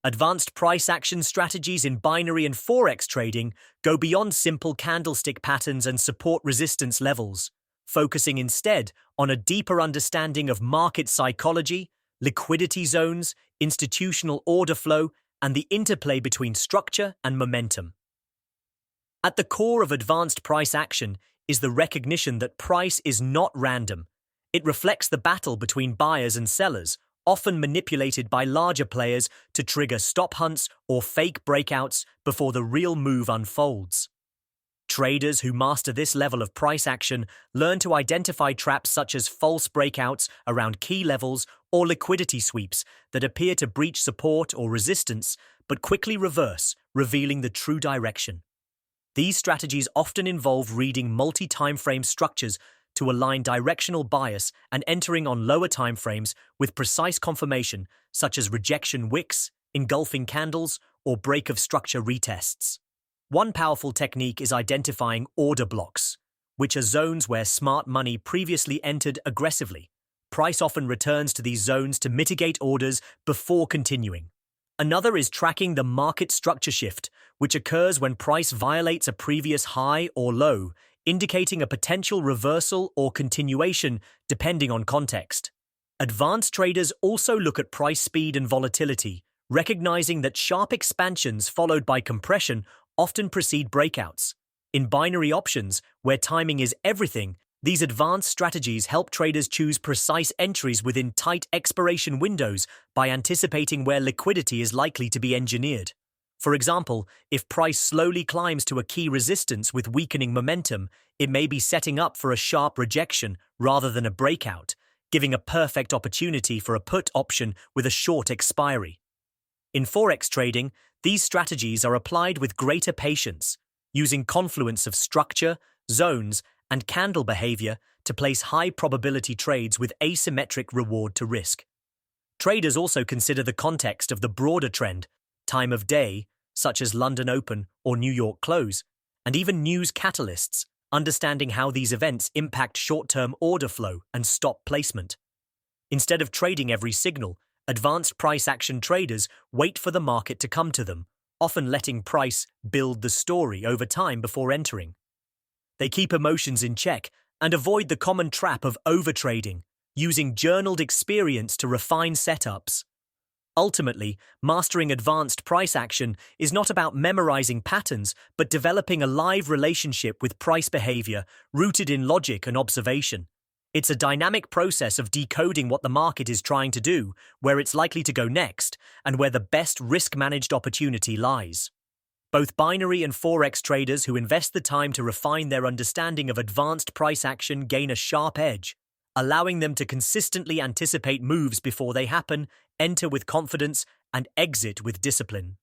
Advanced price action strategies in binary and forex trading go beyond simple candlestick patterns and support resistance levels, focusing instead on a deeper understanding of market psychology, liquidity zones, institutional order flow, and the interplay between structure and momentum. At the core of advanced price action is the recognition that price is not random. It reflects the battle between buyers and sellers, often manipulated by larger players to trigger stop hunts or fake breakouts before the real move unfolds. Traders who master this level of price action learn to identify traps such as false breakouts around key levels or liquidity sweeps that appear to breach support or resistance but quickly reverse, revealing the true direction. These strategies often involve reading multi-timeframe structures to align directional bias and entering on lower timeframes with precise confirmation, such as rejection wicks, engulfing candles, or break of structure retests. One powerful technique is identifying order blocks, which are zones where smart money previously entered aggressively. Price often returns to these zones to mitigate orders before continuing. Another is tracking the market structure shift, which occurs when price violates a previous high or low, indicating a potential reversal or continuation depending on context. Advanced traders also look at price speed and volatility, recognizing that sharp expansions followed by compression often precede breakouts. In binary options, where timing is everything, these advanced strategies help traders choose precise entries within tight expiration windows by anticipating where liquidity is likely to be engineered. For example, if price slowly climbs to a key resistance with weakening momentum, it may be setting up for a sharp rejection rather than a breakout, giving a perfect opportunity for a put option with a short expiry. In forex trading, these strategies are applied with greater patience, using confluence of structure, zones, and candle behavior to place high-probability trades with asymmetric reward to risk. Traders also consider the context of the broader trend, time of day, such as London Open or New York Close, and even news catalysts, understanding how these events impact short-term order flow and stop placement. Instead of trading every signal, advanced price action traders wait for the market to come to them, often letting price build the story over time before entering. They keep emotions in check and avoid the common trap of overtrading, using journaled experience to refine setups. Ultimately, mastering advanced price action is not about memorizing patterns, but developing a live relationship with price behavior rooted in logic and observation. It's a dynamic process of decoding what the market is trying to do, where it's likely to go next, and where the best risk-managed opportunity lies. Both binary and forex traders who invest the time to refine their understanding of advanced price action gain a sharp edge, allowing them to consistently anticipate moves before they happen, enter with confidence, and exit with discipline.